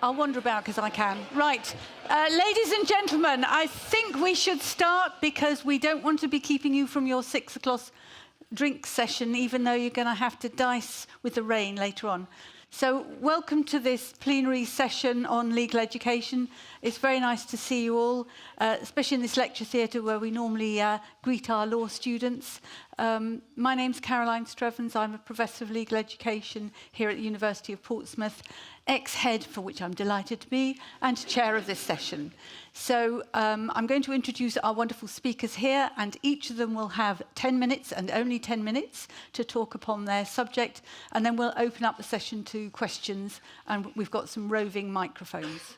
I'll wander about because I can. Right, ladies and gentlemen, I think we should start because we don't want to be keeping you from your 6 o'clock drink session, even though you're going to have to dice with the rain later on. So welcome to this plenary session on legal education. It's very nice to see you all, especially in this lecture theatre where we normally greet our law students. My name's Caroline Strevens. I'm a Professor of Legal Education here at the University of Portsmouth, ex-head, for which I'm delighted to be, and chair of this session. So I'm going to introduce our wonderful speakers here, and each of them will have 10 minutes and only 10 minutes to talk upon their subject, and then we'll open up the session to questions, and we've got some roving microphones.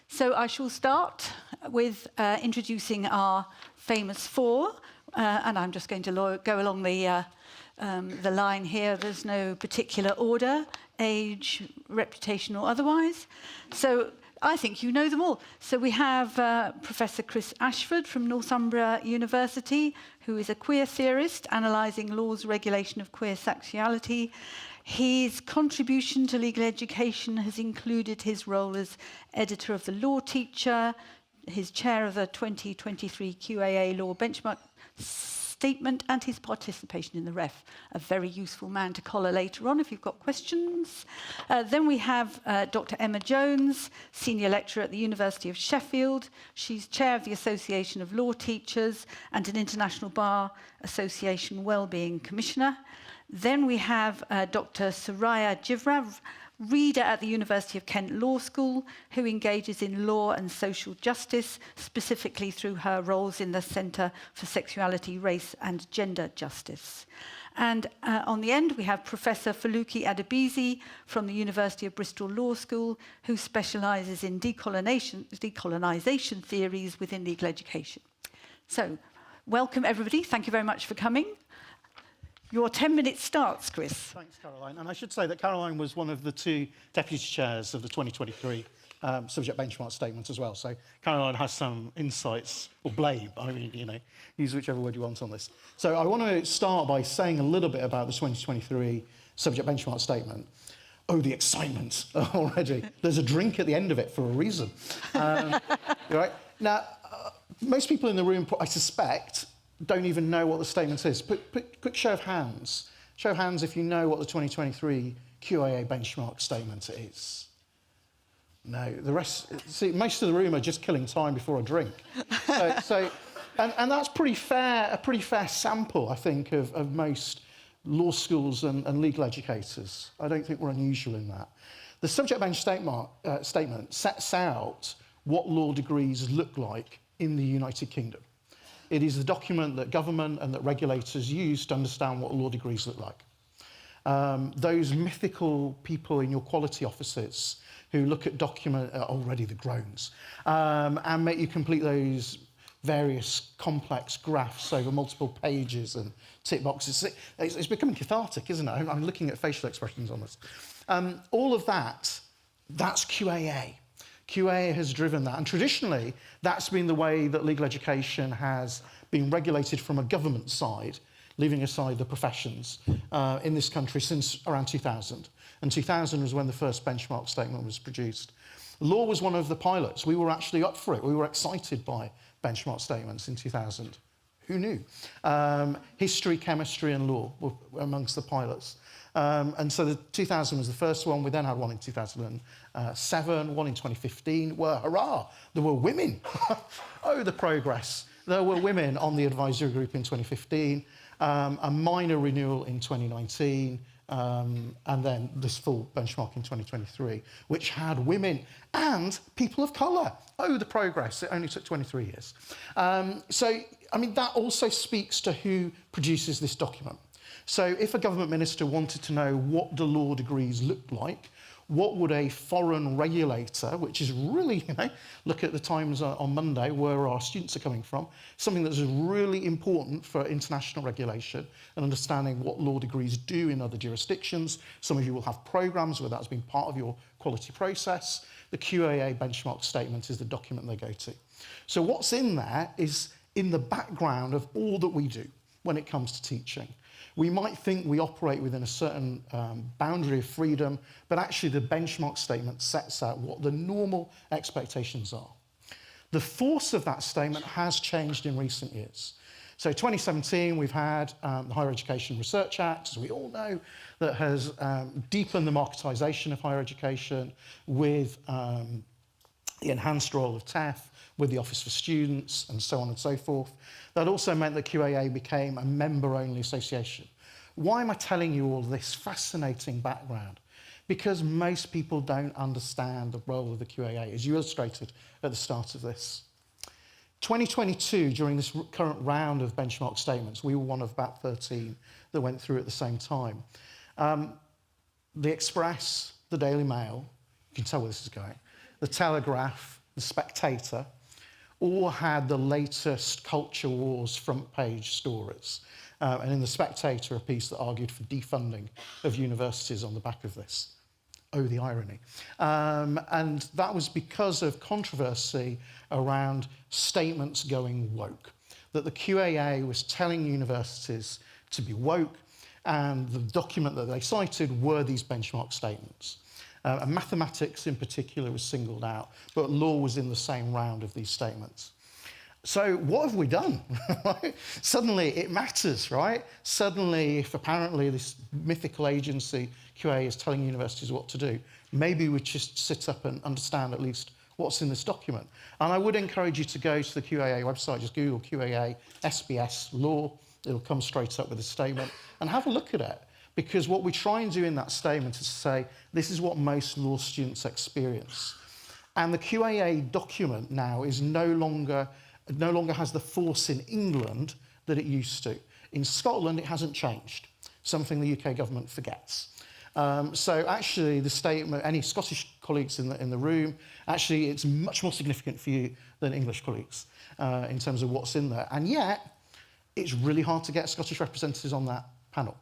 So I shall start with introducing our famous four, and I'm just going to go along the line here. There's no particular order, age, reputation or otherwise. So I think you know them all. So we have Professor Chris Ashford from Northumbria University, who is a queer theorist analysing law's regulation of queer sexuality. His contribution to legal education has included his role as editor of The Law Teacher, his chair of the 2023 QAA Law Benchmark Statement, and his participation in the REF. A very useful man to collar later on if you've got questions. Then we have Dr. Emma Jones, Senior Lecturer at the University of Sheffield. She's Chair of the Association of Law Teachers and an International Bar Association Wellbeing Commissioner. Then we have Dr. Soraya Jivra, Reader at the University of Kent Law School, who engages in law and social justice, specifically through her roles in the Centre for Sexuality, Race and Gender Justice. And on the end, we have Professor Faluki Adebisi from the University of Bristol Law School, who specialises in decolonisation theories within legal education. So, welcome everybody. Thank you very much for coming. Your 10 minutes starts, Chris. Thanks, Caroline. And I should say that Caroline was one of the two deputy chairs of the 2023 subject benchmark statement as well. So Caroline has some insights, or blame, I mean, you know, use whichever word you want on this. So I want to start by saying a little bit about the 2023 subject benchmark statement. Oh, the excitement already. There's a drink at the end of it for a reason. Right? Now, most people in the room, I suspect, don't even know what the statement is. Quick show of hands. Show of hands if you know what the 2023 QAA benchmark statement is. No, the rest, see, most of the room are just killing time before a drink. And that's pretty fair, a pretty fair sample, I think, of most law schools and legal educators. I don't think we're unusual in that. The subject bench statement sets out what law degrees look like in the United Kingdom. It is the document that government and that regulators use to understand what law degrees look like. Those mythical people in your quality offices who look at document, already the groans, and make you complete those various complex graphs over multiple pages and tick boxes. It's becoming cathartic, isn't it? I'm looking at facial expressions on this. All of that's QAA. QA has driven that, and traditionally that's been the way that legal education has been regulated from a government side, leaving aside the professions in this country since around 2000. And 2000 was when the first benchmark statement was produced. Law was one of the pilots. We were actually up for it. We were excited by benchmark statements in 2000. Who knew? History, chemistry and law were amongst the pilots. And so the 2000 was the first one. We then had one in 2007, one in 2015. Well, hurrah, there were women. Oh, the progress. There were women on the advisory group in 2015, a minor renewal in 2019, and then this full benchmark in 2023, which had women and people of colour. Oh, the progress. It only took 23 years. So, I mean, that also speaks to who produces this document. So if a government minister wanted to know what the law degrees looked like, what would a foreign regulator, which is really, you know, look at the Times on Monday, where our students are coming from, something that's really important for international regulation and understanding what law degrees do in other jurisdictions. Some of you will have programmes where that's been part of your quality process. The QAA benchmark statement is the document they go to. So what's in there is in the background of all that we do when it comes to teaching. We might think we operate within a certain boundary of freedom, but actually the benchmark statement sets out what the normal expectations are. The force of that statement has changed in recent years. So 2017, we've had the Higher Education Research Act, as we all know, that has deepened the marketisation of higher education with the enhanced role of TEF, with the Office for Students, and so on and so forth. That also meant that QAA became a member-only association. Why am I telling you all this fascinating background? Because most people don't understand the role of the QAA, as you illustrated at the start of this. 2022, during this current round of benchmark statements, we were one of about 13 that went through at the same time. The Express, the Daily Mail, you can tell where this is going, the Telegraph, the Spectator, all had the latest culture wars front page stories. And in the Spectator, a piece that argued for defunding of universities on the back of this. Oh, the irony. And that was because of controversy around statements going woke, that the QAA was telling universities to be woke, and the document that they cited were these benchmark statements. And mathematics in particular was singled out, but law was in the same round of these statements. So what have we done? Suddenly it matters, right? Suddenly, if apparently this mythical agency, QA, is telling universities what to do, maybe we just sit up and understand at least what's in this document. And I would encourage you to go to the QAA website, just Google QAA SBS law, it'll come straight up with a statement, and have a look at it. Because what we try and do in that statement is to say, this is what most law students experience. And the QAA document now is no longer has the force in England that it used to. In Scotland, it hasn't changed, something the UK government forgets. So actually, the statement, any Scottish colleagues in the room, actually it's much more significant for you than English colleagues in terms of what's in there. And yet, it's really hard to get Scottish representatives on that panel.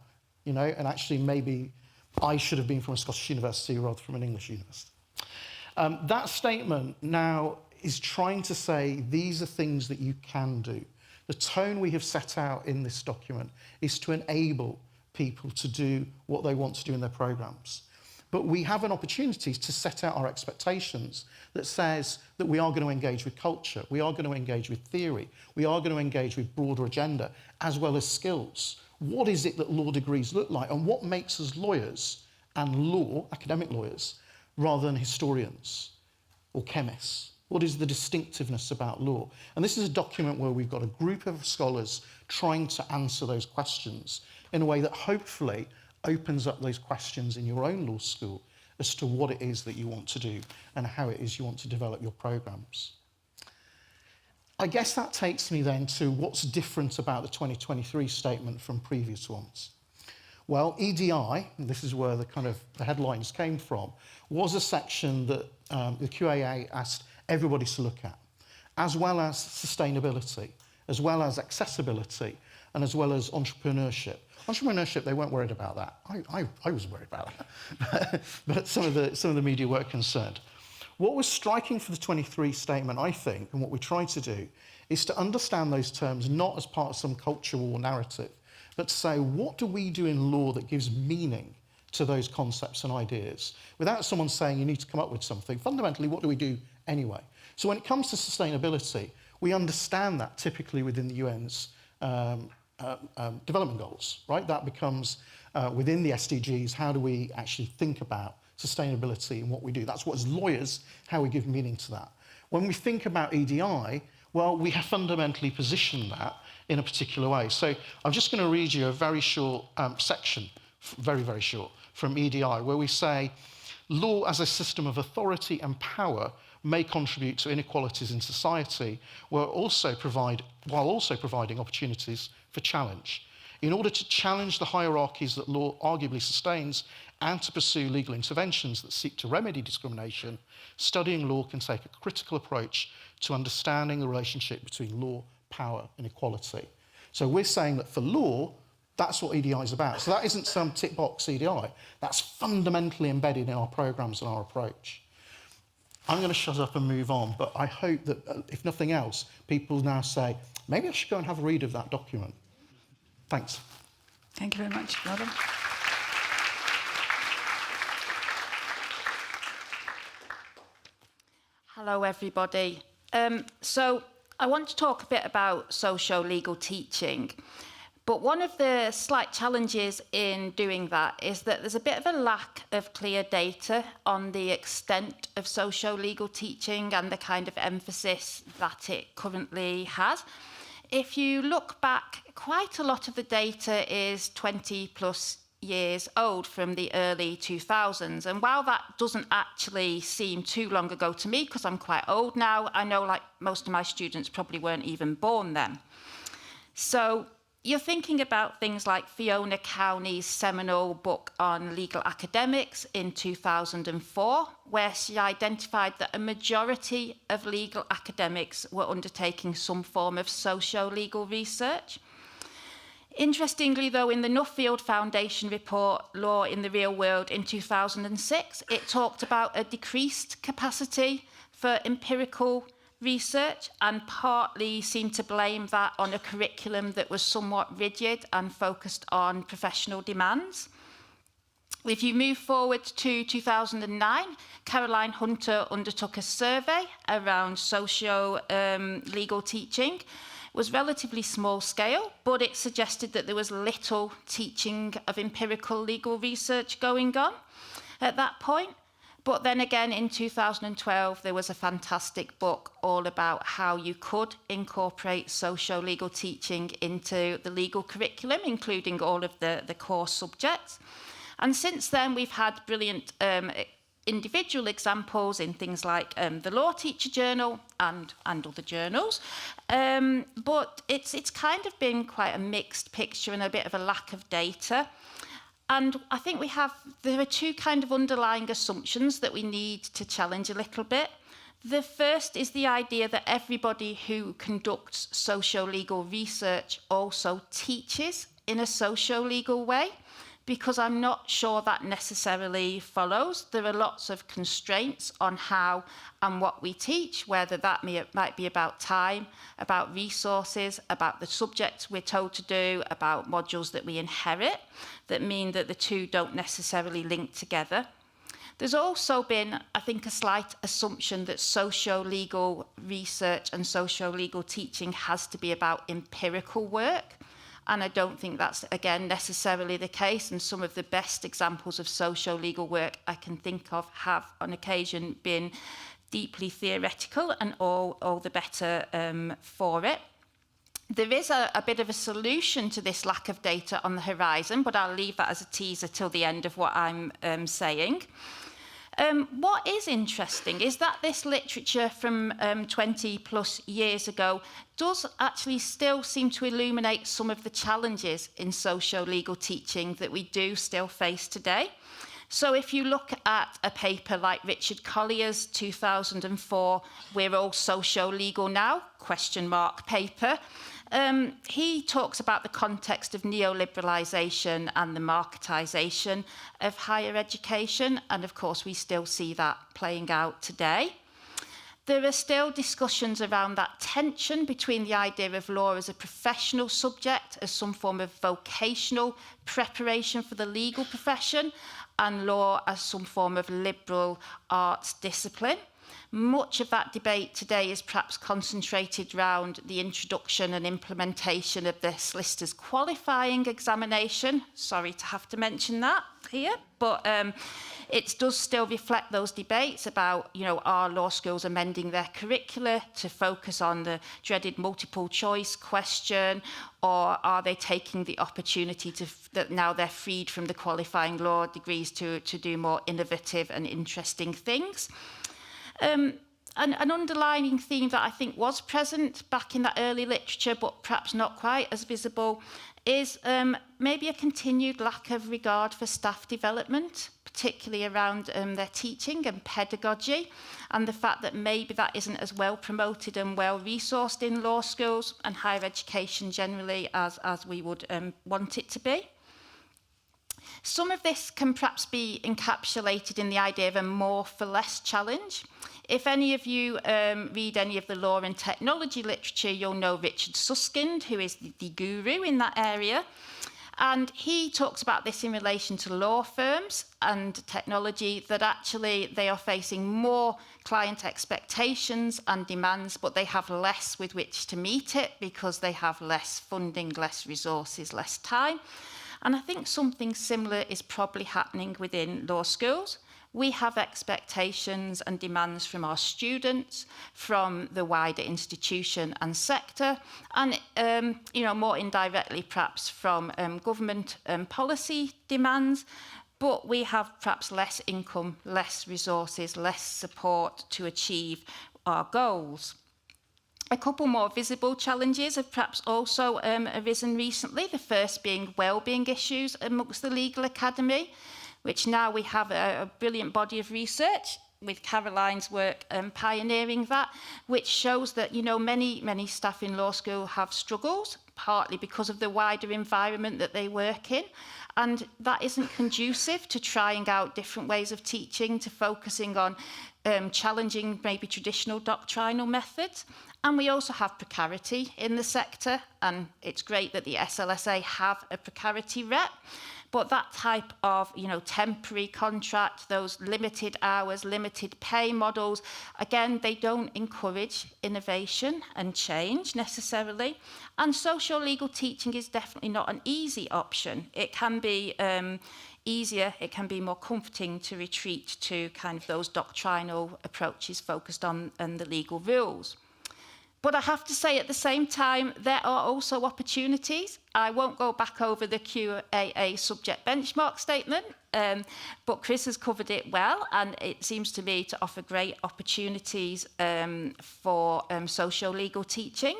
You know, and actually maybe I should have been from a Scottish university rather than from an English university. That statement now is trying to say these are things that you can do. The tone we have set out in this document is to enable people to do what they want to do in their programmes. But we have an opportunity to set out our expectations that says that we are going to engage with culture, we are going to engage with theory, we are going to engage with broader agenda, as well as skills. What is it that law degrees look like, and what makes us lawyers and academic lawyers, rather than historians or chemists? What is the distinctiveness about law? And this is a document where we've got a group of scholars trying to answer those questions in a way that hopefully opens up those questions in your own law school as to what it is that you want to do and how it is you want to develop your programmes. I guess that takes me then to what's different about the 2023 statement from previous ones. Well, EDI, and this is where the headlines came from, was a section that the QAA asked everybody to look at, as well as sustainability, as well as accessibility, and as well as entrepreneurship. Entrepreneurship, they weren't worried about that. I was worried about that, but some of the media were concerned. What was striking for the 23 statement, I think, and what we try to do, is to understand those terms not as part of some cultural war narrative, but to say, what do we do in law that gives meaning to those concepts and ideas? Without someone saying you need to come up with something, fundamentally, what do we do anyway? So when it comes to sustainability, we understand that typically within the UN's development goals, right? That becomes, within the SDGs, how do we actually think about sustainability and what we do? That's what, as lawyers, how we give meaning to that. When we think about EDI, well, we have fundamentally positioned that in a particular way. So I'm just going to read you a very short section, very, very short, from EDI, where we say, law as a system of authority and power may contribute to inequalities in society while also providing opportunities for challenge. In order to challenge the hierarchies that law arguably sustains and to pursue legal interventions that seek to remedy discrimination, studying law can take a critical approach to understanding the relationship between law, power, and equality. So we're saying that for law, that's what EDI is about. So that isn't some tick box EDI. That's fundamentally embedded in our programmes and our approach. I'm going to shut up and move on, but I hope that, if nothing else, people now say, maybe I should go and have a read of that document. Thanks. Thank you very much, Madam. Hello, everybody. So I want to talk a bit about socio-legal teaching. But one of the slight challenges in doing that is that there's a bit of a lack of clear data on the extent of socio-legal teaching and the kind of emphasis that it currently has. If you look back, quite a lot of the data is 20 plus years old from the early 2000s. And while that doesn't actually seem too long ago to me, because I'm quite old now, I know like most of my students probably weren't even born then. So you're thinking about things like Fiona Cowney's seminal book on legal academics in 2004, where she identified that a majority of legal academics were undertaking some form of socio-legal research. Interestingly, though, in the Nuffield Foundation report, Law in the Real World in 2006, it talked about a decreased capacity for empirical research and partly seemed to blame that on a curriculum that was somewhat rigid and focused on professional demands. If you move forward to 2009, Caroline Hunter undertook a survey around socio-legal teaching. It was relatively small scale, but it suggested that there was little teaching of empirical legal research going on at that point. But then again, in 2012, there was a fantastic book all about how you could incorporate socio-legal teaching into the legal curriculum, including all of the core subjects. And since then, we've had brilliant individual examples in things like the Law Teacher Journal and other journals. But it's kind of been quite a mixed picture and a bit of a lack of data. And I think there are two kind of underlying assumptions that we need to challenge a little bit. The first is the idea that everybody who conducts socio-legal research also teaches in a socio-legal way, because I'm not sure that necessarily follows. There are lots of constraints on how and what we teach, whether that might be about time, about resources, about the subjects we're told to do, about modules that we inherit, that mean that the two don't necessarily link together. There's also been, I think, a slight assumption that socio-legal research and socio-legal teaching has to be about empirical work. And I don't think that's, again, necessarily the case. And some of the best examples of socio-legal work I can think of have, on occasion, been deeply theoretical, and all the better for it. There is a bit of a solution to this lack of data on the horizon, but I'll leave that as a teaser till the end of what I'm saying. What is interesting is that this literature from 20 plus years ago does actually still seem to illuminate some of the challenges in socio-legal teaching that we do still face today. So if you look at a paper like Richard Collier's 2004, We're All Socio-Legal Now, ? Paper, he talks about the context of neoliberalisation and the marketisation of higher education, and of course we still see that playing out today. There are still discussions around that tension between the idea of law as a professional subject, as some form of vocational preparation for the legal profession, and law as some form of liberal arts discipline. Much of that debate today is perhaps concentrated around the introduction and implementation of the solicitor's qualifying examination. Sorry to have to mention that here, but it does still reflect those debates about, are law schools amending their curricula to focus on the dreaded multiple choice question, or are they taking the opportunity that now they're freed from the qualifying law degrees to do more innovative and interesting things? An underlying theme that I think was present back in that early literature, but perhaps not quite as visible, is maybe a continued lack of regard for staff development, particularly around their teaching and pedagogy, and the fact that maybe that isn't as well promoted and well resourced in law schools and higher education generally as we would want it to be. Some of this can perhaps be encapsulated in the idea of a more for less challenge. If any of you read any of the law and technology literature, you'll know Richard Susskind, who is the guru in that area. And he talks about this in relation to law firms and technology, that actually they are facing more client expectations and demands, but they have less with which to meet it because they have less funding, less resources, less time. And I think something similar is probably happening within law schools. We have expectations and demands from our students, from the wider institution and sector, and more indirectly perhaps from government policy demands, but we have perhaps less income, less resources, less support to achieve our goals. A couple more visible challenges have perhaps also arisen recently, the first being wellbeing issues amongst the legal academy, which now we have a brilliant body of research with Caroline's work pioneering that, which shows that, many staff in law school have struggles, partly because of the wider environment that they work in. And that isn't conducive to trying out different ways of teaching, to focusing on challenging maybe traditional doctrinal methods. And we also have precarity in the sector, and it's great that the SLSA have a precarity rep. But that type of, temporary contract, those limited hours, limited pay models, again, they don't encourage innovation and change necessarily. And socio-legal teaching is definitely not an easy option. It can be easier, it can be more comforting to retreat to kind of those doctrinal approaches focused on the legal rules. But I have to say at the same time, there are also opportunities. I won't go back over the QAA subject benchmark statement, but Chris has covered it well, and it seems to me to offer great opportunities for socio-legal teaching.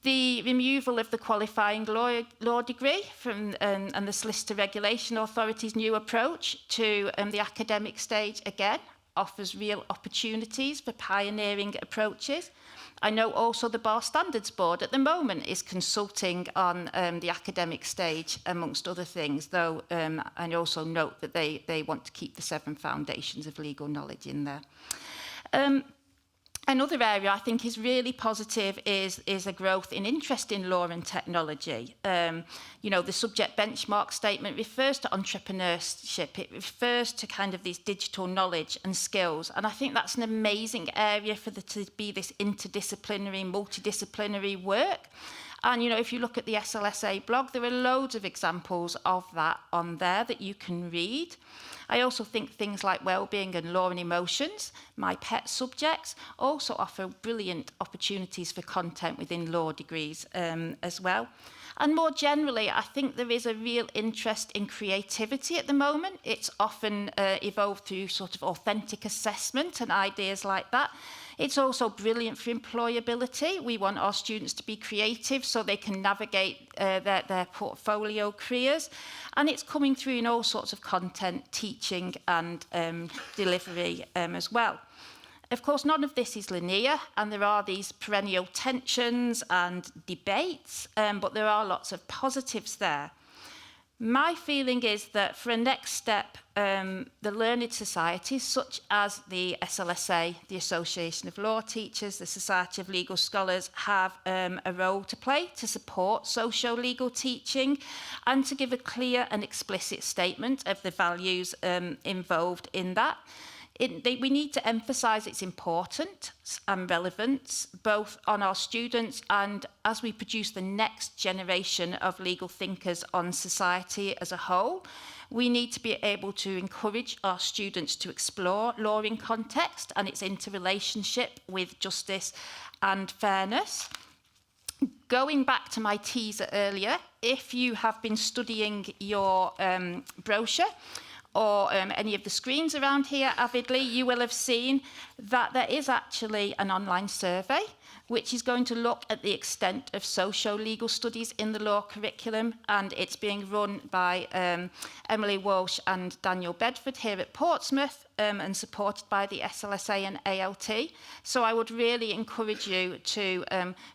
The removal of the qualifying law degree from and the Solicitor Regulation Authority's new approach to the academic stage, again, offers real opportunities for pioneering approaches. I know also the Bar Standards Board at the moment is consulting on the academic stage, amongst other things, though I also note that they want to keep the 7 foundations of legal knowledge in there. Another area I think is really positive is a growth in interest in law and technology. The subject benchmark statement refers to entrepreneurship. It refers to kind of this digital knowledge and skills. And I think that's an amazing area for there to be this interdisciplinary, multidisciplinary work. And, if you look at the SLSA blog, there are loads of examples of that on there that you can read. I also think things like wellbeing and law and emotions, my pet subjects, also offer brilliant opportunities for content within law degrees as well. And more generally, I think there is a real interest in creativity at the moment. It's often evolved through sort of authentic assessment and ideas like that. It's also brilliant for employability. We want our students to be creative so they can navigate their portfolio careers. And it's coming through in all sorts of content, teaching and delivery as well. Of course, none of this is linear, and there are these perennial tensions and debates, but there are lots of positives there. My feeling is that for a next step, the learned societies, such as the SLSA, the Association of Law Teachers, the Society of Legal Scholars, have a role to play to support socio-legal teaching and to give a clear and explicit statement of the values involved in that. We need to emphasise its importance and relevance, both on our students and as we produce the next generation of legal thinkers on society as a whole. We need to be able to encourage our students to explore law in context and its interrelationship with justice and fairness. Going back to my teaser earlier, if you have been studying your brochure, or any of the screens around here avidly, you will have seen that there is actually an online survey which is going to look at the extent of socio-legal studies in the law curriculum, and it's being run by Emily Walsh and Daniel Bedford here at Portsmouth and supported by the SLSA and ALT. So I would really encourage you to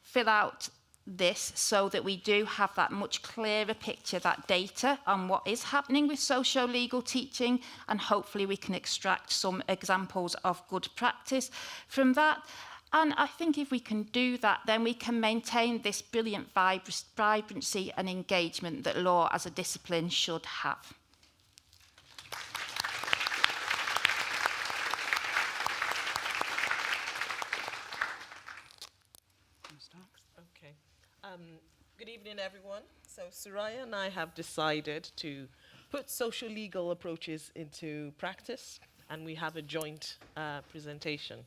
fill out this so that we do have that much clearer picture, that data on what is happening with socio-legal teaching, and hopefully we can extract some examples of good practice from that. And I think if we can do that, then we can maintain this brilliant vibrancy and engagement that law as a discipline should have. Okay. Good evening, everyone. So Soraya and I have decided to put social legal approaches into practice, and we have a joint presentation.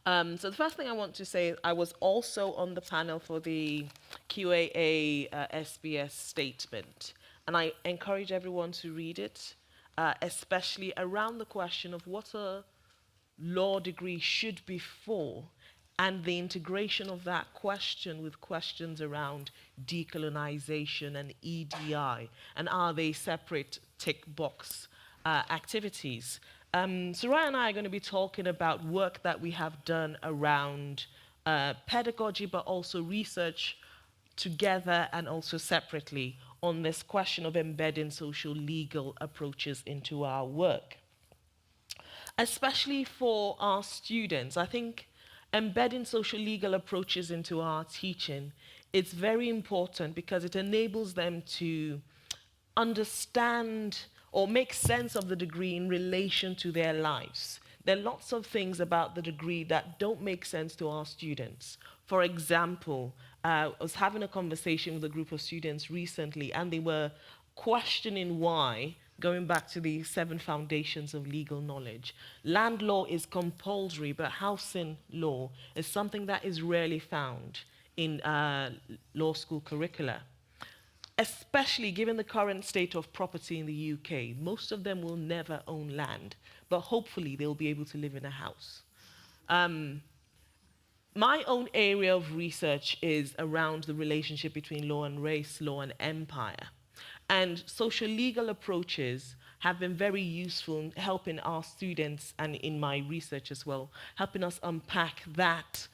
So the first thing I want to say, I was also on the panel for the QAA SBS statement, and I encourage everyone to read it, especially around the question of what a law degree should be for, and the integration of that question with questions around decolonization and EDI, and are they separate tick box activities. Soraya and I are going to be talking about work that we have done around pedagogy, but also research together and also separately on this question of embedding social legal approaches into our work. Especially for our students, I think embedding social legal approaches into our teaching, it's very important because it enables them to understand or make sense of the degree in relation to their lives. There are lots of things about the degree that don't make sense to our students. For example, I was having a conversation with a group of students recently, and they were questioning why, going back to the 7 foundations of legal knowledge, land law is compulsory, but housing law is something that is rarely found in law school curricula. Especially given the current state of property in the UK, most of them will never own land, but hopefully they'll be able to live in a house. My own area of research is around the relationship between law and race, law and empire. And social legal approaches have been very useful in helping our students, and in my research as well, helping us unpack that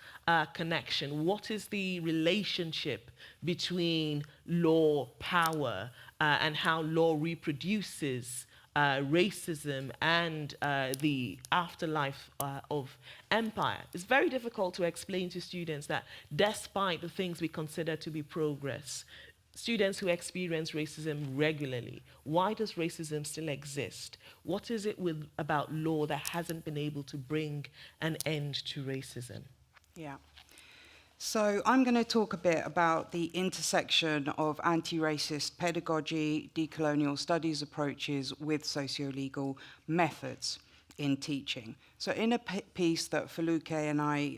connection. What is the relationship between law, power, and how law reproduces racism and the afterlife of empire? It's very difficult to explain to students that despite the things we consider to be progress, students who experience racism regularly, why does racism still exist? What is it about law that hasn't been able to bring an end to racism? Yeah. So I'm going to talk a bit about the intersection of anti-racist pedagogy, decolonial studies approaches with socio-legal methods in teaching. So in a piece that Foluke and I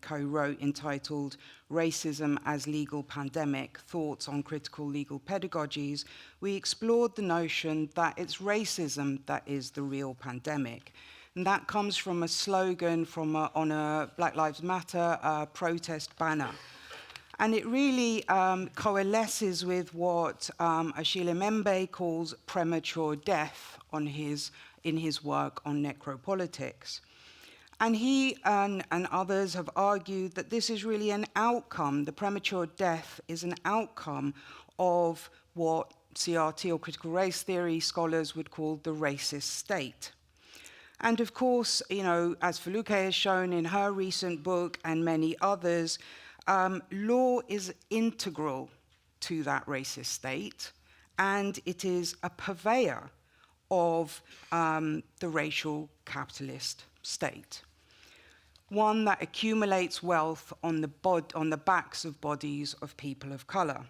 co-wrote entitled Racism as Legal Pandemic, Thoughts on Critical Legal Pedagogies, we explored the notion that it's racism that is the real pandemic. And that comes from a slogan on a Black Lives Matter protest banner. And it really coalesces with what Achille Mbembe calls premature death in his work on necropolitics. And he and others have argued that this is really an outcome, the premature death is an outcome of what CRT or critical race theory scholars would call the racist state. And of course, you know, as Foluke has shown in her recent book and many others, law is integral to that racist state, and it is a purveyor of the racial capitalist state, one that accumulates wealth on the backs of bodies of people of color.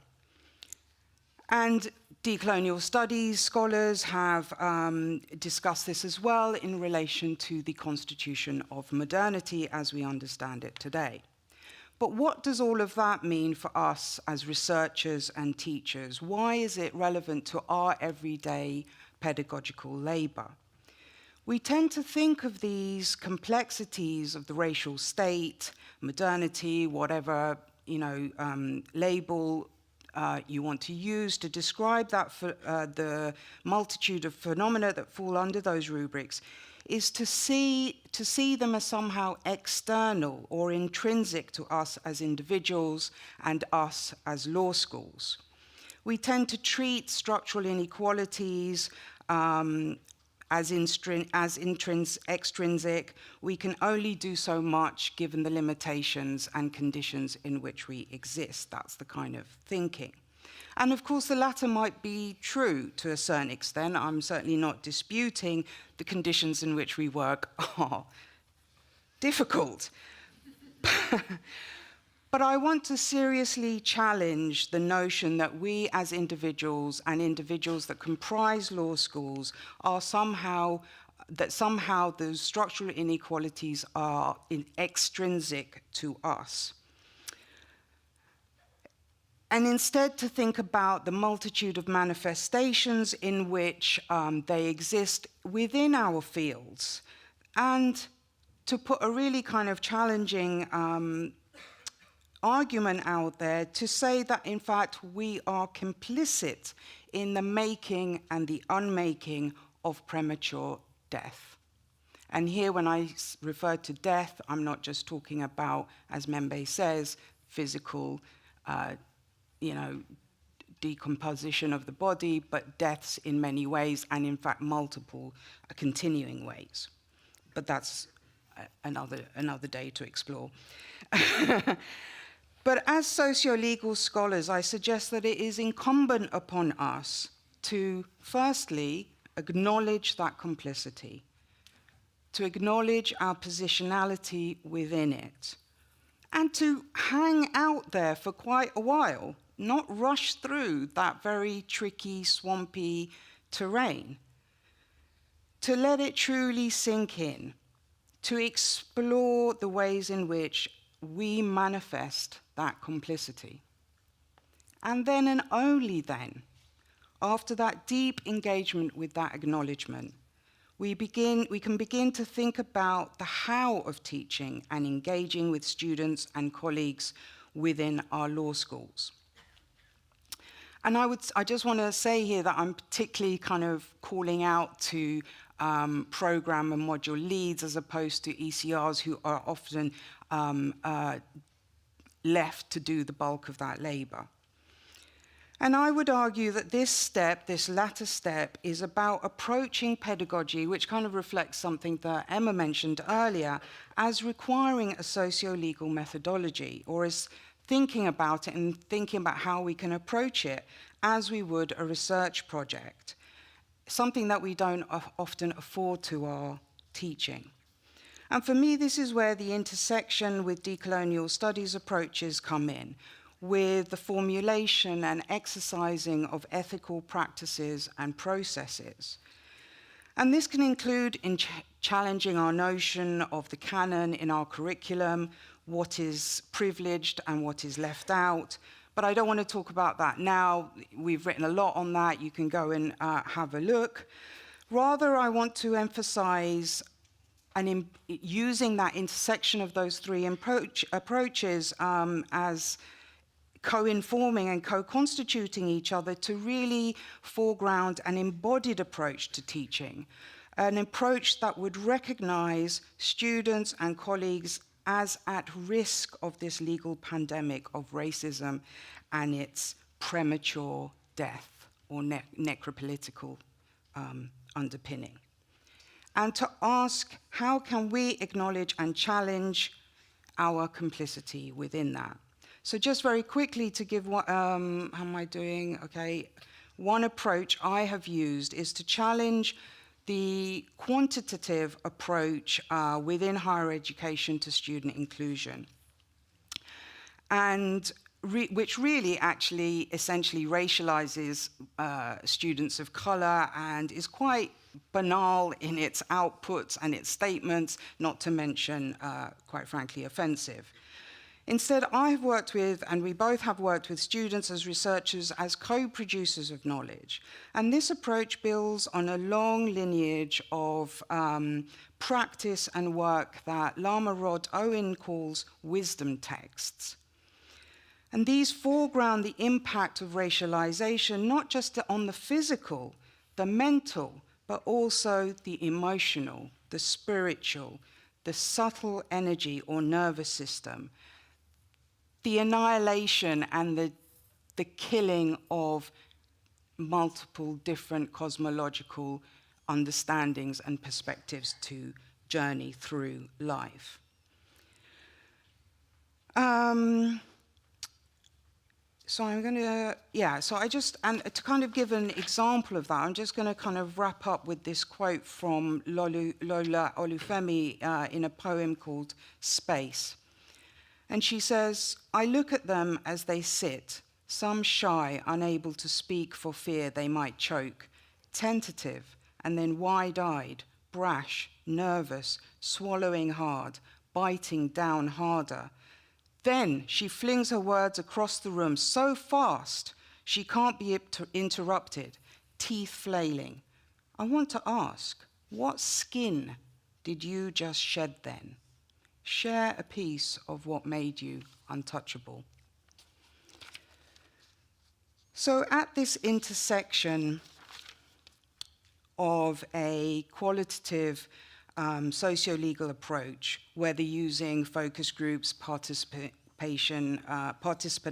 And decolonial studies scholars have discussed this as well in relation to the constitution of modernity as we understand it today. But what does all of that mean for us as researchers and teachers? Why is it relevant to our everyday pedagogical labor? We tend to think of these complexities of the racial state, modernity, whatever label you want to use to describe that the multitude of phenomena that fall under those rubrics, is to see them as somehow external or intrinsic to us as individuals and us as law schools. We tend to treat structural inequalities as extrinsic, we can only do so much given the limitations and conditions in which we exist. That's the kind of thinking. And of course, the latter might be true to a certain extent. I'm certainly not disputing the conditions in which we work are difficult. But I want to seriously challenge the notion that we as individuals and individuals that comprise law schools are somehow those structural inequalities are extrinsic to us. And instead to think about the multitude of manifestations in which they exist within our fields, and to put a really kind of challenging argument out there to say that, in fact, we are complicit in the making and the unmaking of premature death. And here, when I refer to death, I'm not just talking about, as Membe says, physical, decomposition of the body, but deaths in many ways, and in fact, multiple continuing ways. But that's another day to explore. But as socio-legal scholars, I suggest that it is incumbent upon us to, firstly, acknowledge that complicity, to acknowledge our positionality within it, and to hang out there for quite a while, not rush through that very tricky, swampy terrain, to let it truly sink in, to explore the ways in which we manifest that complicity. And then, and only then, after that deep engagement with that acknowledgement, we can begin to think about the how of teaching and engaging with students and colleagues within our law schools. And I just want to say here that I'm particularly kind of calling out to program and module leads as opposed to ECRs, who are often left to do the bulk of that labor. And I would argue that this latter step, is about approaching pedagogy, which kind of reflects something that Emma mentioned earlier, as requiring a socio-legal methodology, or as thinking about it and thinking about how we can approach it as we would a research project, something that we don't often afford to our teaching. And for me, this is where the intersection with decolonial studies approaches come in, with the formulation and exercising of ethical practices and processes. And this can include in challenging our notion of the canon in our curriculum, what is privileged and what is left out. But I don't want to talk about that now. We've written a lot on that. You can go and have a look. Rather, I want to emphasize using that intersection of those three approaches as co-informing and co-constituting each other to really foreground an embodied approach to teaching, an approach that would recognize students and colleagues as at risk of this legal pandemic of racism and its premature death or necropolitical underpinning. And to ask, how can we acknowledge and challenge our complicity within that? So just very quickly to give what, how am I doing? Okay. One approach I have used is to challenge the quantitative approach within higher education to student inclusion, and which really actually essentially racializes students of color and is quite banal in its outputs and its statements, not to mention, quite frankly, offensive. Instead, I've worked with, and we both have worked with, students as researchers, as co-producers of knowledge. And this approach builds on a long lineage of practice and work that Lama Rod Owen calls wisdom texts. And these foreground the impact of racialization, not just on the physical, the mental, but also the emotional, the spiritual, the subtle energy or nervous system, the annihilation and the killing of multiple different cosmological understandings and perspectives to journey through life. So I'm going to, and to kind of give an example of that, I'm just going to kind of wrap up with this quote from Lola Olufemi in a poem called Space. And she says, "I look at them as they sit, some shy, unable to speak for fear they might choke, tentative, and then wide-eyed, brash, nervous, swallowing hard, biting down harder. Then she flings her words across the room so fast she can't be interrupted, teeth flailing. I want to ask, what skin did you just shed then? Share a piece of what made you untouchable." So at this intersection of a qualitative socio-legal approach, whether using focus groups, participant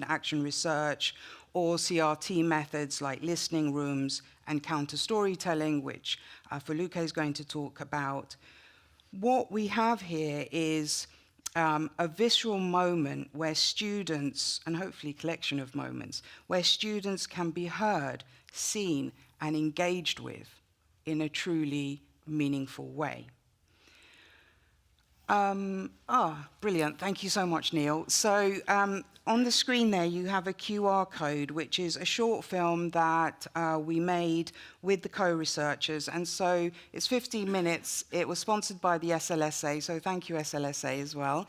action research, or CRT methods like listening rooms and counter-storytelling, which Foluke is going to talk about, what we have here is a visceral moment where students, and hopefully a collection of moments, where students can be heard, seen, and engaged with in a truly meaningful way. Brilliant. Thank you so much, Neil. So on the screen there, you have a QR code, which is a short film that we made with the co-researchers. And so it's 15 minutes. It was sponsored by the SLSA, so thank you, SLSA, as well.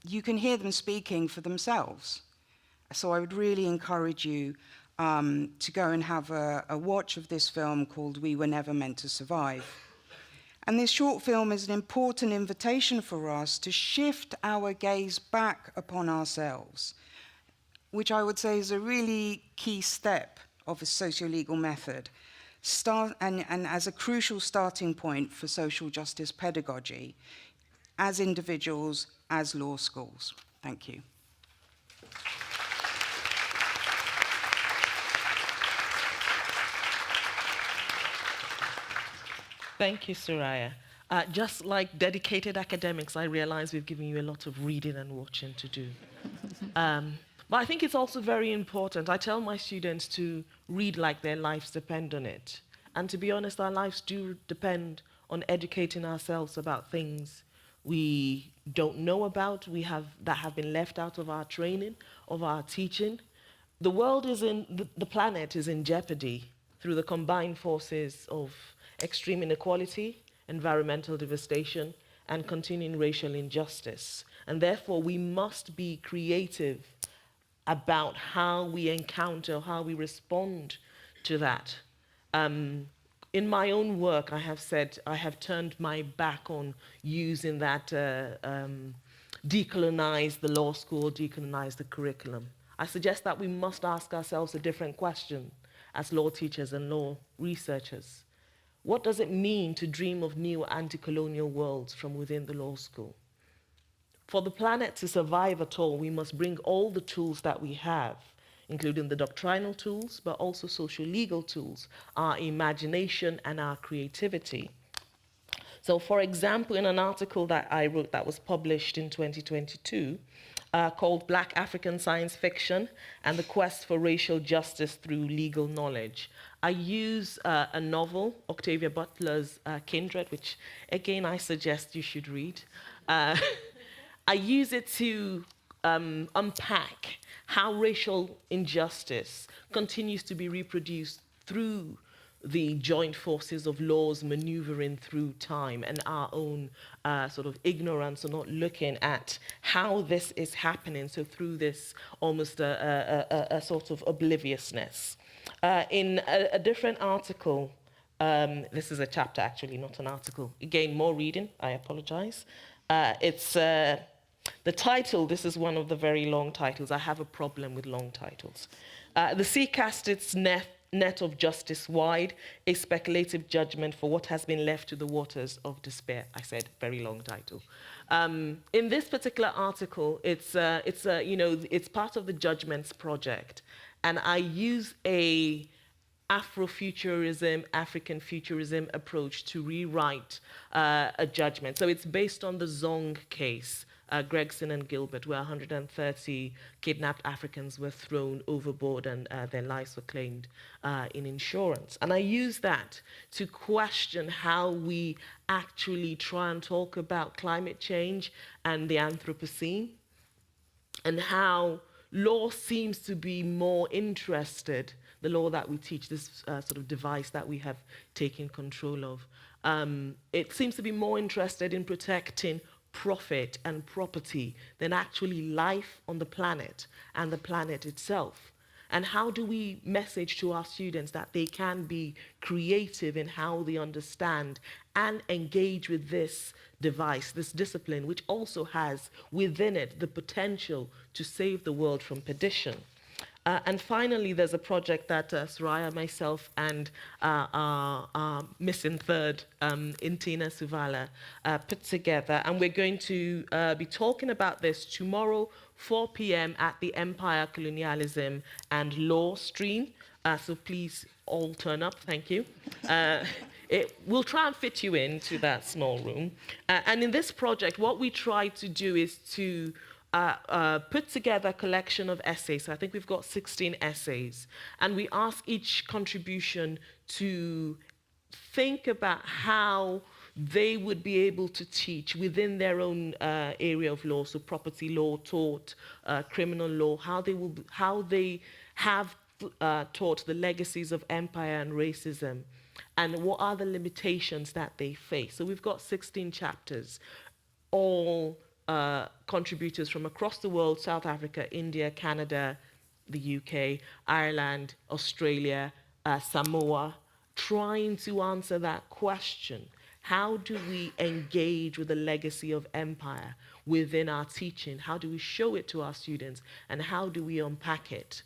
You can hear them speaking for themselves. So I would really encourage you to go and have a watch of this film called We Were Never Meant to Survive. And this short film is an important invitation for us to shift our gaze back upon ourselves, which I would say is a really key step of a socio-legal method, and as a crucial starting point for social justice pedagogy, as individuals, as law schools. Thank you. Thank you, Soraya. Just like dedicated academics, I realize we've given you a lot of reading and watching to do. But I think it's also very important. I tell my students to read like their lives depend on it. And to be honest, our lives do depend on educating ourselves about things we don't know about, that have been left out of our training, of our teaching. The world is the planet is in jeopardy through the combined forces of extreme inequality, environmental devastation, and continuing racial injustice. And therefore, we must be creative about how we encounter, how we respond to that. In my own work, I have said I have turned my back on using that decolonize the law school, decolonize the curriculum. I suggest that we must ask ourselves a different question as law teachers and law researchers. What does it mean to dream of new anti-colonial worlds from within the law school? For the planet to survive at all, we must bring all the tools that we have, including the doctrinal tools, but also socio-legal tools, our imagination and our creativity. So, for example, in an article that I wrote that was published in 2022, called Black African Science Fiction and the Quest for Racial Justice Through Legal Knowledge, I use a novel, Octavia Butler's Kindred, which, again, I suggest you should read. I use it to unpack how racial injustice continues to be reproduced through the joint forces of laws maneuvering through time and our own sort of ignorance or not looking at how this is happening, so through this almost a sort of obliviousness. In a different article, this is a chapter actually, not an article. Again, more reading, I apologize. It's the title, this is one of the very long titles. I have a problem with long titles. The sea cast its net of justice wide, a speculative judgment for what has been left to the waters of despair. I said, very long title. In this particular article, it's part of the Judgments Project, and I use a Afrofuturism, African futurism approach to rewrite a judgment. So it's based on the Zong case, Gregson and Gilbert, where 130 kidnapped Africans were thrown overboard and their lives were claimed in insurance. And I use that to question how we actually try and talk about climate change and the Anthropocene, and how law seems to be more interested, the law that we teach, this sort of device that we have taken control of, it seems to be more interested in protecting profit and property than actually life on the planet and the planet itself. And how do we message to our students that they can be creative in how they understand and engage with this device, this discipline, which also has within it the potential to save the world from perdition? And finally, there's a project that Soraya, myself, and our missing third, Intina Suvala, put together. And we're going to be talking about this tomorrow, 4 p.m. at the Empire, Colonialism and Law stream. So please all turn up. Thank you. We'll try and fit you into that small room. And in this project, what we try to do is to put together a collection of essays. So I think we've got 16 essays. And we ask each contribution to think about how they would be able to teach within their own area of law, so property law, tort, criminal law, how they have taught the legacies of empire and racism, and what are the limitations that they face. So we've got 16 chapters, all contributors from across the world: South Africa, India, Canada, the UK, Ireland, Australia, Samoa, trying to answer that question. How do we engage with the legacy of empire within our teaching? How do we show it to our students? And how do we unpack it?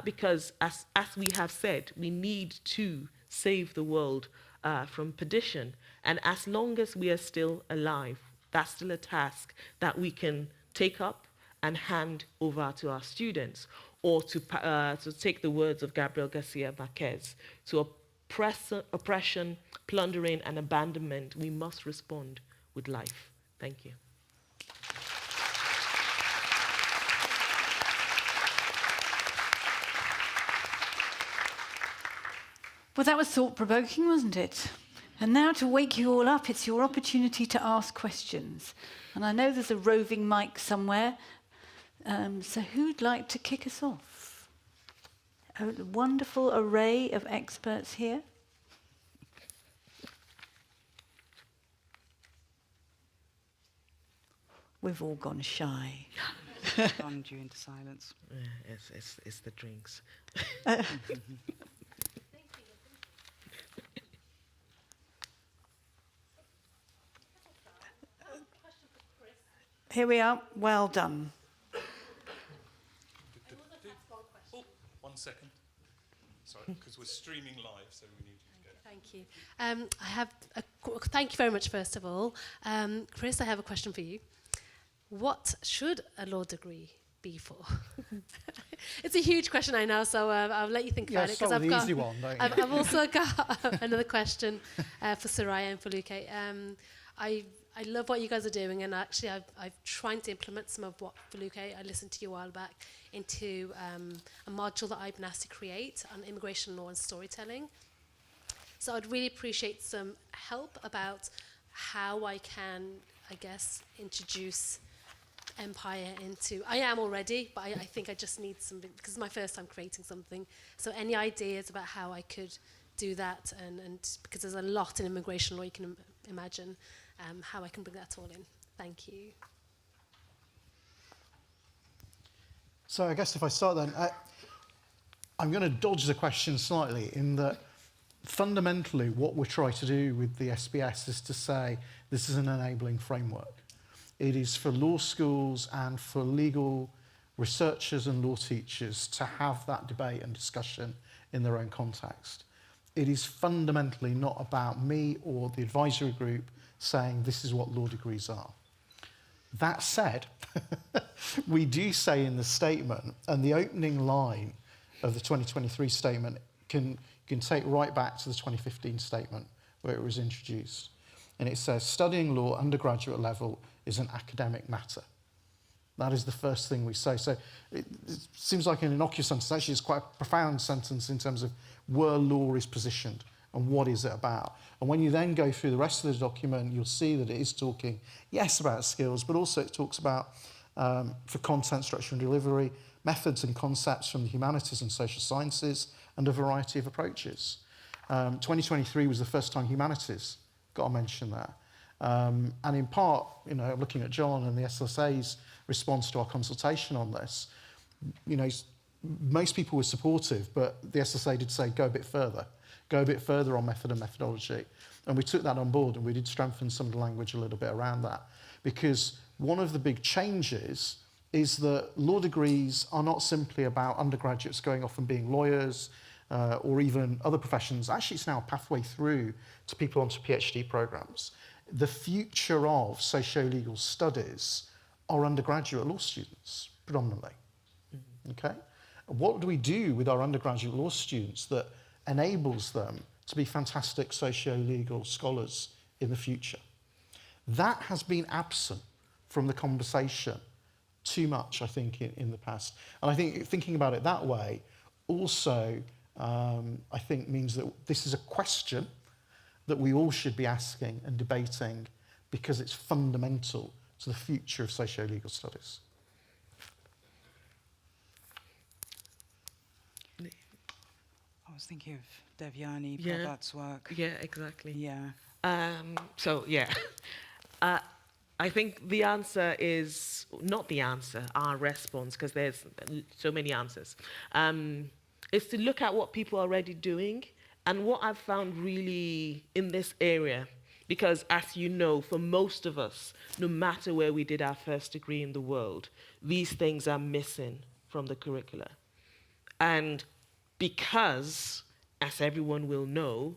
Because as we have said, we need to save the world from perdition. And as long as we are still alive, that's still a task that we can take up and hand over to our students, or to take the words of Gabriel Garcia Marquez, to oppression, plundering, and abandonment, we must respond with life. Thank you. Well, that was thought-provoking, wasn't it? And now, to wake you all up, it's your opportunity to ask questions. And I know there's a roving mic somewhere. So who'd like to kick us off? A wonderful array of experts here. We've all gone shy. Stunned you into silence. Yeah, it's the drinks. Here we are. Well done. Oh, 1 second. Sorry, because we're streaming live, so we need you to go. Thank you. Thank you very much, first of all. Chris, I have a question for you. What should a law degree be for? It's a huge question, I know, so I'll let you think about it. Start with the easy one, don't you? I've also got another question for Soraya and for Luke. I love what you guys are doing, and actually I've tried to implement some of what Felipe, I listened to you a while back, into a module that I've been asked to create on immigration law and storytelling. So I'd really appreciate some help about how I can, I guess, introduce empire into... I am already, but I think I just need something, because it's my first time creating something. So any ideas about how I could do that, and because there's a lot in immigration law you can imagine, how I can bring that all in. Thank you. So I guess if I start then, I'm going to dodge the question slightly in that fundamentally what we're trying to do with the SBS is to say this is an enabling framework. It is for law schools and for legal researchers and law teachers to have that debate and discussion in their own context. It is fundamentally not about me or the advisory group saying this is what law degrees are. That said, we do say in the statement, and the opening line of the 2023 statement can can take right back to the 2015 statement where it was introduced. And it says, studying law undergraduate level is an academic matter. That is the first thing we say. So it seems like an innocuous sentence. Actually, it's quite a profound sentence in terms of where law is positioned and what is it about. And when you then go through the rest of the document, you'll see that it is talking, yes, about skills, but also it talks about, for content, structure and delivery, methods and concepts from the humanities and social sciences, and a variety of approaches. 2023 was the first time humanities got a mention there. And in part, looking at John and the SLSA's response to our consultation on this, most people were supportive, but the SLSA did say go a bit further on method and methodology. And we took that on board, and we did strengthen some of the language a little bit around that. Because one of the big changes is that law degrees are not simply about undergraduates going off and being lawyers or even other professions. Actually, it's now a pathway through to people onto PhD programs. The future of socio-legal studies are undergraduate law students, predominantly. Okay? What do we do with our undergraduate law students that enables them to be fantastic socio-legal scholars in the future? That has been absent from the conversation too much, I think, in the past. And I think thinking about it that way also, I think, means that this is a question that we all should be asking and debating because it's fundamental to the future of socio-legal studies. I was thinking of Devyani Prabhat's work. Yeah, exactly. Yeah. I think the answer is not the answer, our response, because there's so many answers, is to look at what people are already doing. And what I've found really in this area, because as you know, for most of us, no matter where we did our first degree in the world, these things are missing from the curricula. And because, as everyone will know,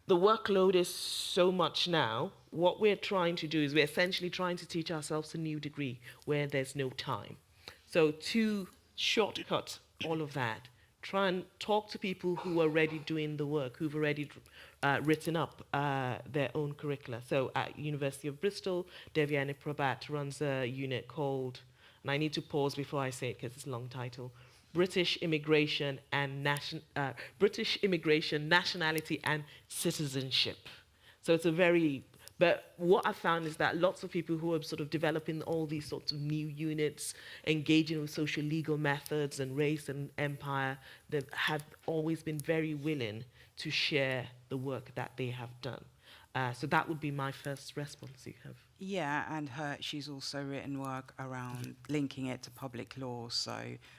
the workload is so much now, what we're trying to do is we're essentially trying to teach ourselves a new degree where there's no time. So to shortcut all of that, try and talk to people who are already doing the work, who've already written up their own curricula. So at University of Bristol, Devyani Prabhat runs a unit called, and I need to pause before I say it because it's a long title, British Immigration, Nationality and Citizenship. So it's a very, but what I found is that lots of people who are sort of developing all these sorts of new units, engaging with social legal methods and race and empire, they have always been very willing to share the work that they have done. So that would be my first response. You have. Yeah, and she's also written work around linking it to public law. So,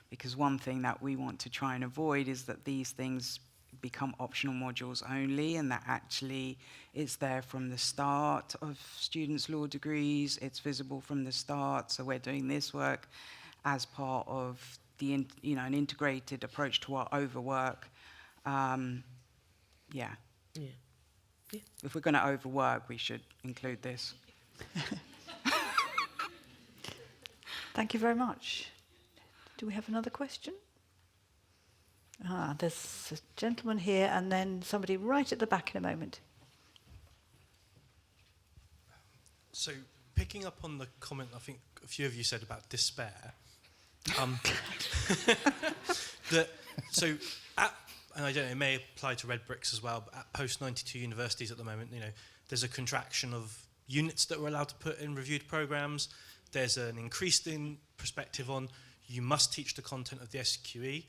because one thing that we want to try and avoid is that these things become optional modules only, and that actually it's there from the start of students' law degrees. It's visible from the start. So we're doing this work as part of the an integrated approach to our overwork. Yeah. If we're going to overwork, we should include this. Thank you very much. Do we have another question? There's a gentleman here and then somebody right at the back in a moment. So picking up on the comment I think a few of you said about despair, and I don't know, it may apply to Red Bricks as well, but at post-92 universities at the moment, there's a contraction of units that we're allowed to put in reviewed programs. There's an increased perspective on you must teach the content of the SQE,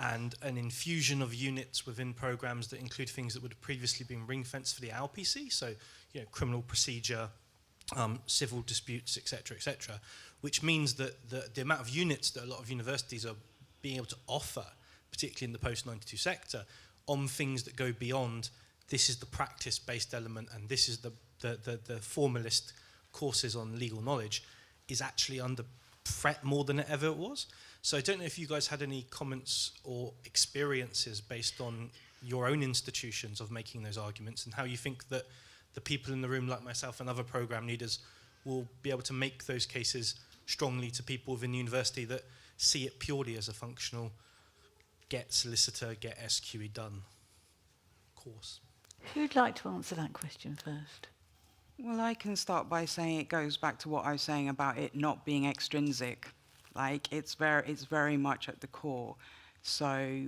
and an infusion of units within programs that include things that would have previously been ring-fenced for the LPC, so criminal procedure, civil disputes, etc., which means that the amount of units that a lot of universities are being able to offer, particularly in the post-92 sector, on things that go beyond this is the practice-based element and this is the formalist courses on legal knowledge, is actually under threat more than it ever was. So I don't know if you guys had any comments or experiences based on your own institutions of making those arguments, and how you think that the people in the room like myself and other program leaders will be able to make those cases strongly to people within the university that see it purely as a functional get solicitor, get SQE done. course. Who'd like to answer that question first? Well, I can start by saying it goes back to what I was saying about it not being extrinsic. Like, it's very much at the core. So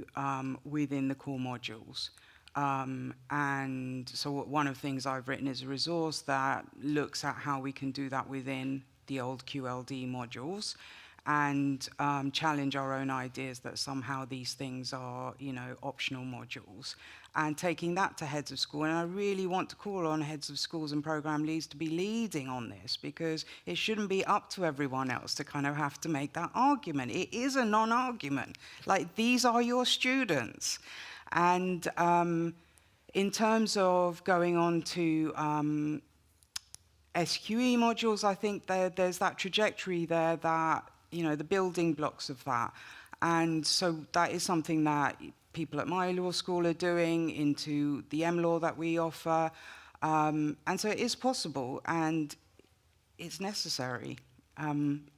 within the core modules. And so one of the things I've written is a resource that looks at how we can do that within the old QLD modules and challenge our own ideas that somehow these things are, you know, optional modules. And taking that to heads of school, and I really want to call on heads of schools and program leads to be leading on this, because it shouldn't be up to everyone else to kind of have to make that argument. It is a non-argument. Like, these are your students. And in terms of going on to SQE modules, I think there's that trajectory there that, you know, the building blocks of that. And so that is something that people at my law school are doing into the M-Law that we offer. And so it is possible and it's necessary.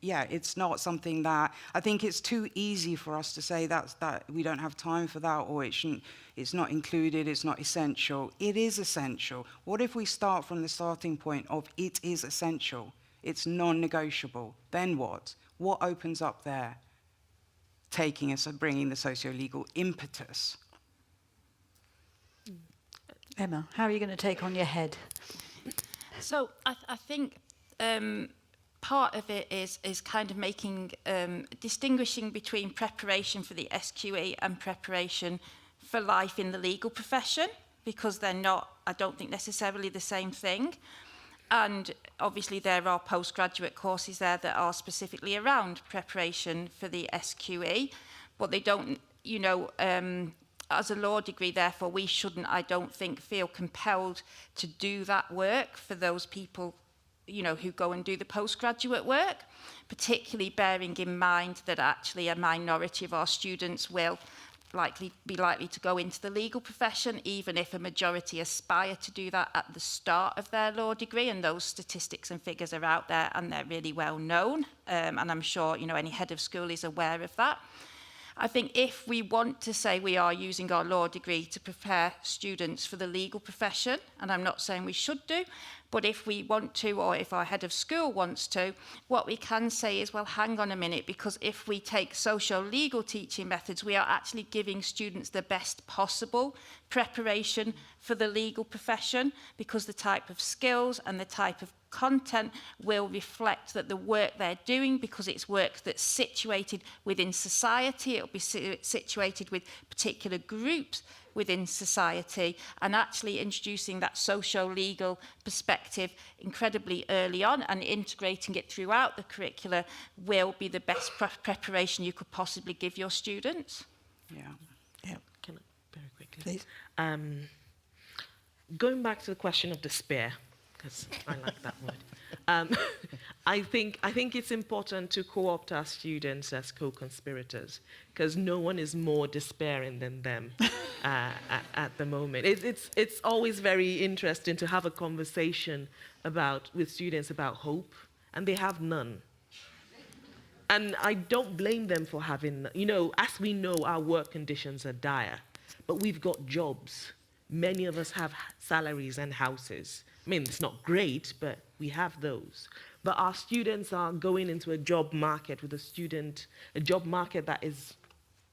Yeah, it's not something that, I think it's too easy for us to say that we don't have time for that, or it's not included, it's not essential. It is essential. What if we start from the starting point of it is essential, it's non-negotiable, then what? What opens up there? Taking us and bringing the socio-legal impetus. Emma, how are you going to take on your head? So I think part of it is kind of making, distinguishing between preparation for the SQE and preparation for life in the legal profession, because they're not, I don't think, necessarily the same thing. And obviously there are postgraduate courses there that are specifically around preparation for the SQE, but they don't, you know, as a law degree, therefore, we shouldn't, I don't think, feel compelled to do that work for those people, you know, who go and do the postgraduate work, particularly bearing in mind that actually a minority of our students will be likely to go into the legal profession, even if a majority aspire to do that at the start of their law degree. And those statistics and figures are out there and they're really well known. And I'm sure, you know, any head of school is aware of that. I think if we want to say we are using our law degree to prepare students for the legal profession, and I'm not saying we should do, but if we want to, or if our head of school wants to, what we can say is, well, hang on a minute, because if we take socio-legal teaching methods, we are actually giving students the best possible preparation for the legal profession, because the type of skills and the type of content will reflect that the work they're doing, because it's work that's situated within society, it'll be situated with particular groups within society, and actually introducing that socio-legal perspective incredibly early on and integrating it throughout the curricula will be the best preparation you could possibly give your students. Yeah. Yeah. Can I, very quickly? Please. Going back to the question of despair, because I like that word. I think it's important to co-opt our students as co-conspirators, because no one is more despairing than them at the moment. It's always very interesting to have a conversation with students about hope, and they have none. And I don't blame them for having, you know, as we know, our work conditions are dire, but we've got jobs. Many of us have salaries and houses. I mean, it's not great, but we have those. But our students are going into a job market that is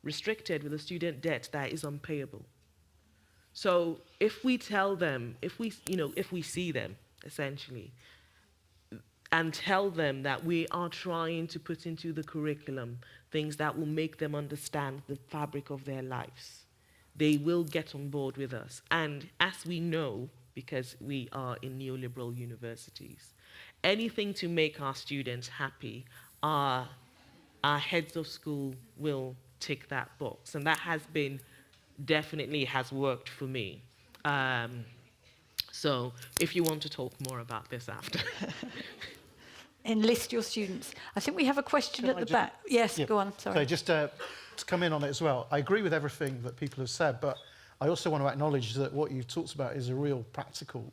restricted, with a student debt that is unpayable. So if we tell them, if we see them, essentially, and tell them that we are trying to put into the curriculum things that will make them understand the fabric of their lives, they will get on board with us. And as we know, because we are in neoliberal universities, anything to make our students happy, our heads of school will tick that box. And that definitely has worked for me. So if you want to talk more about this after. Enlist your students. I think we have a question at the back. Yes, Yeah. go on, sorry. So just to come in on it as well, I agree with everything that people have said, but I also want to acknowledge that what you've talked about is a real practical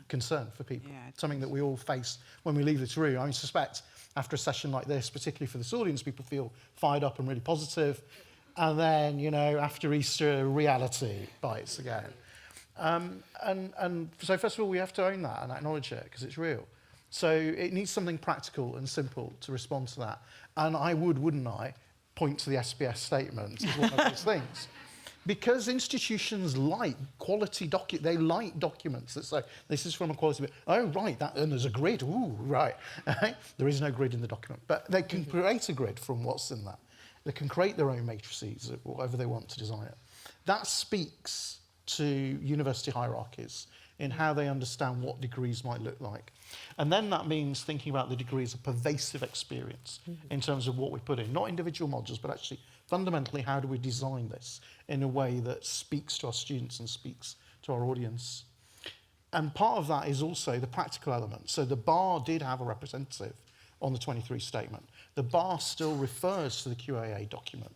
concern for people, something that we all face when we leave this room. I suspect after a session like this, particularly for this audience, people feel fired up and really positive, and then, you know, after Easter, reality bites again. And so first of all, we have to own that and acknowledge it because it's real. So it needs something practical and simple to respond to that. And I wouldn't I, point to the SBS statement as one of those things. Because institutions like quality they like documents that say, this is from a quality bit. Oh, right, and there's a grid. Ooh, right. There is no grid in the document. But they can create a grid from what's in that. They can create their own matrices, whatever they want to design it. That speaks to university hierarchies in how they understand what degrees might look like. And then that means thinking about the degree as a pervasive experience in terms of what we put in, not individual modules, but actually fundamentally how do we design this in a way that speaks to our students and speaks to our audience. And part of that is also the practical element. So the bar did have a representative on the 23 statement. The bar still refers to the QAA document.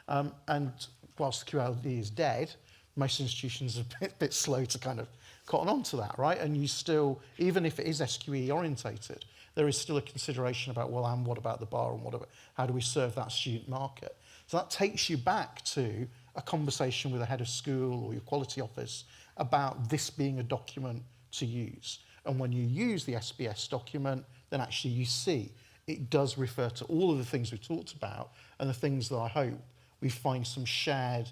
And whilst the QLD is dead, most institutions are a bit slow to kind of cotton on to that, right? And you still, even if it is SQE orientated, there is still a consideration about, well, and what about the bar and how do we serve that student market? So that takes you back to a conversation with a head of school or your quality office about this being a document to use. And when you use the SBS document, then actually you see it does refer to all of the things we've talked about and the things that I hope we find some shared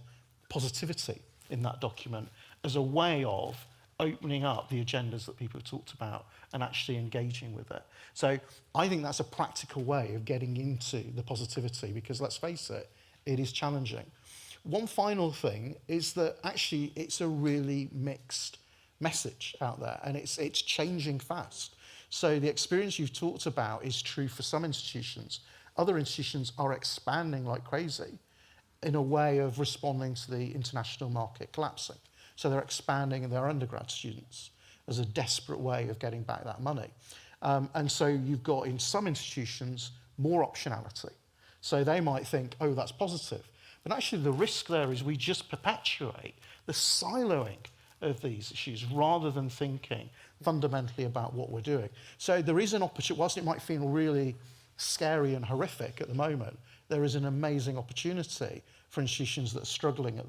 positivity in that document as a way of opening up the agendas that people have talked about and actually engaging with it. So I think that's a practical way of getting into the positivity because let's face it, it is challenging. One final thing is that actually it's a really mixed message out there and it's changing fast. So the experience you've talked about is true for some institutions. Other institutions are expanding like crazy in a way of responding to the international market collapsing. So they're expanding their undergrad students as a desperate way of getting back that money. And so you've got in some institutions more optionality. So they might think, oh, that's positive. But actually the risk there is we just perpetuate the siloing of these issues rather than thinking fundamentally about what we're doing. So there is an opportunity, whilst it might feel really scary and horrific at the moment, there is an amazing opportunity for institutions that are struggling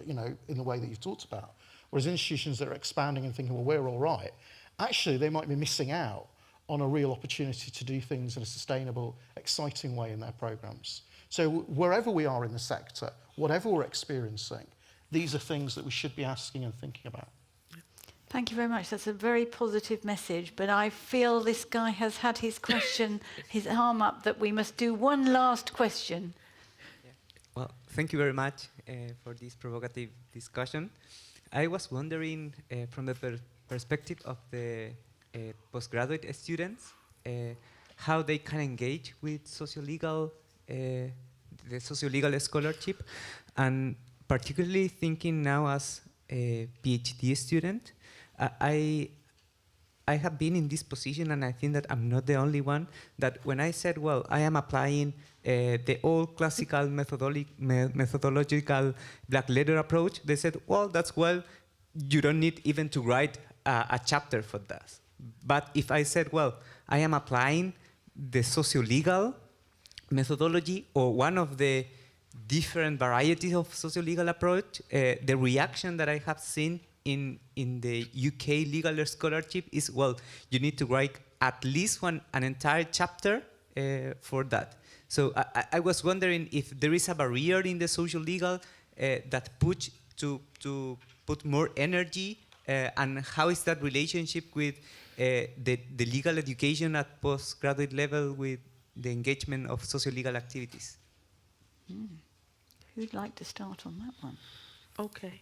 in the way that you've talked about. Whereas institutions that are expanding and thinking, well, we're all right, actually they might be missing out on a real opportunity to do things in a sustainable, exciting way in their programs. So wherever we are in the sector, whatever we're experiencing, these are things that we should be asking and thinking about. Thank you very much. That's a very positive message, but I feel this guy has had his question, his arm up, that we must do one last question. Well, thank you very much for this provocative discussion. I was wondering, from the perspective of the postgraduate students, how they can engage with Socio-Legal, the Socio-Legal scholarship, and particularly thinking now as a PhD student, I have been in this position, and I think that I'm not the only one, that when I said, well, I am applying the old classical methodological black letter approach, they said, well, you don't need even to write a chapter for that. But if I said, well, I am applying the socio-legal methodology or one of the different varieties of socio-legal approach, the reaction that I have seen in the UK legal scholarship is, well, you need to write at least an entire chapter for that. So I was wondering if there is a barrier in the socio-legal that puts to put more energy, and how is that relationship with the legal education at postgraduate level with the engagement of socio-legal activities? Who'd like to start on that one? Okay.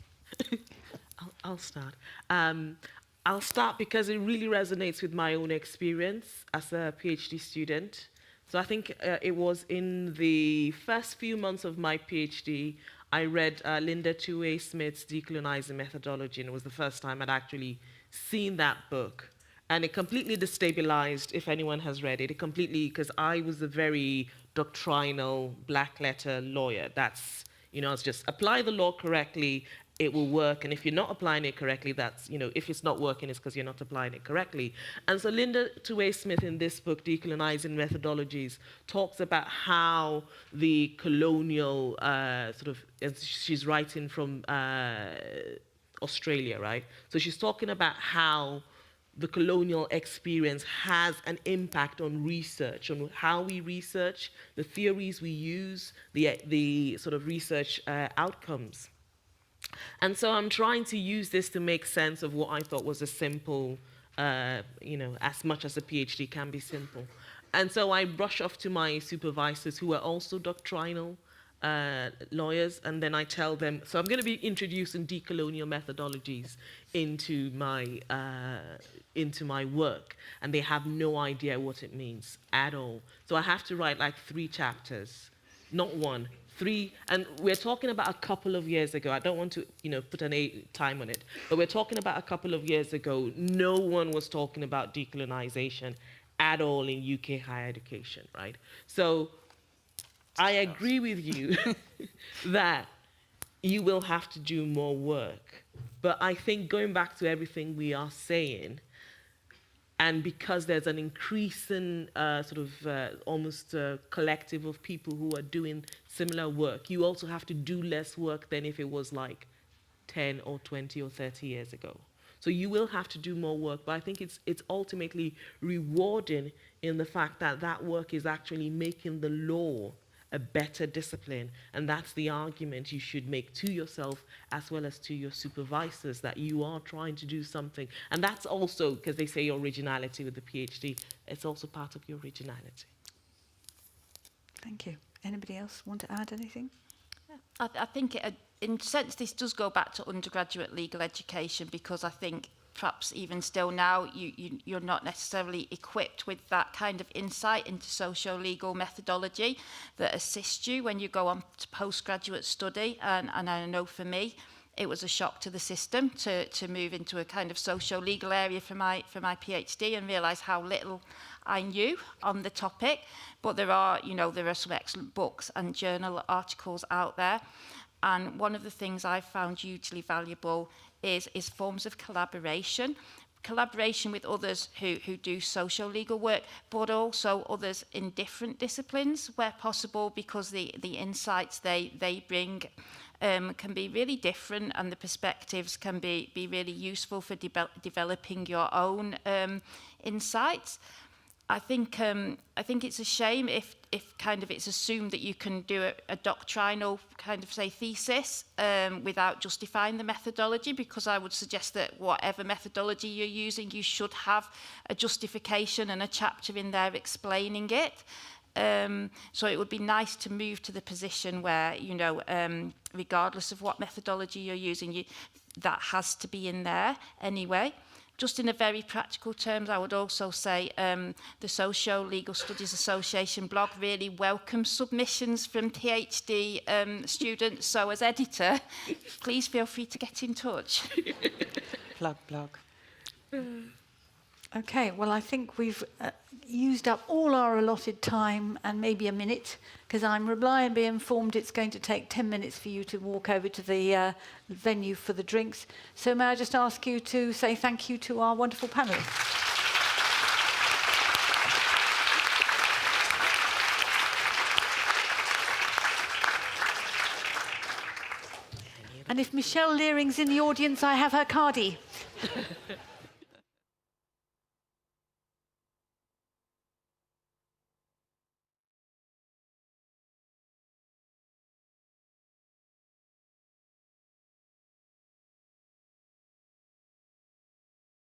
I'll start. I'll start because it really resonates with my own experience as a PhD student. So I think it was in the first few months of my PhD, I read Linda Tuway Smith's Decolonizing Methodology, and it was the first time I'd actually seen that book. And it completely destabilized, if anyone has read it, because I was a very doctrinal black letter lawyer. That's, it's just apply the law correctly, it will work. And if you're not applying it correctly, that's, if it's not working, it's because you're not applying it correctly. And so Linda Tuway Smith in this book, Decolonizing Methodologies, talks about how the colonial she's writing from Australia, right? So she's talking about how the colonial experience has an impact on research, on how we research, the theories we use, the sort of research outcomes. And so I'm trying to use this to make sense of what I thought was a simple, as much as a PhD can be simple. And so I brush off to my supervisors who are also doctrinal lawyers, and then I tell them, so I'm going to be introducing decolonial methodologies into my work, and they have no idea what it means at all. So I have to write like 3 chapters, not 1, 3, and we're talking about a couple of years ago. I don't want to, put any time on it, but we're talking about a couple of years ago. No one was talking about decolonization at all in UK higher education, right? So I agree with you that you will have to do more work. But I think going back to everything we are saying, and because there's an increasing almost collective of people who are doing similar work, you also have to do less work than if it was like 10 or 20 or 30 years ago. So you will have to do more work, but I think it's ultimately rewarding in the fact that that work is actually making the law a better discipline, and that's the argument you should make to yourself as well as to your supervisors, that you are trying to do something. And that's also, because they say originality with the PhD, it's also part of your originality. Thank you. Anybody else want to add anything? I think, in a sense, this does go back to undergraduate legal education, because I think perhaps even still now, you're not necessarily equipped with that kind of insight into socio-legal methodology that assists you when you go on to postgraduate study. And I know for me, it was a shock to the system to move into a kind of socio-legal area for my PhD and realise how little I knew on the topic. But there are some excellent books and journal articles out there. And one of the things I found hugely valuable is forms of collaboration with others who do socio-legal work, but also others in different disciplines where possible, because the insights they bring can be really different, and the perspectives can be really useful for developing your own insights. I think it's a shame if kind of it's assumed that you can do a doctrinal kind of thesis without justifying the methodology, because I would suggest that whatever methodology you're using, you should have a justification and a chapter in there explaining it. So it would be nice to move to the position where, regardless of what methodology you're using, that has to be in there anyway. Just in a very practical terms, I would also say the Socio-Legal Studies Association blog really welcomes submissions from PhD students. So as editor, please feel free to get in touch. Plug. Okay, well, I think we've used up all our allotted time and maybe a minute, because I'm reliably informed it's going to take 10 minutes for you to walk over to the venue for the drinks. So may I just ask you to say thank you to our wonderful panel. And if Michelle Learing's in the audience, I have her cardie.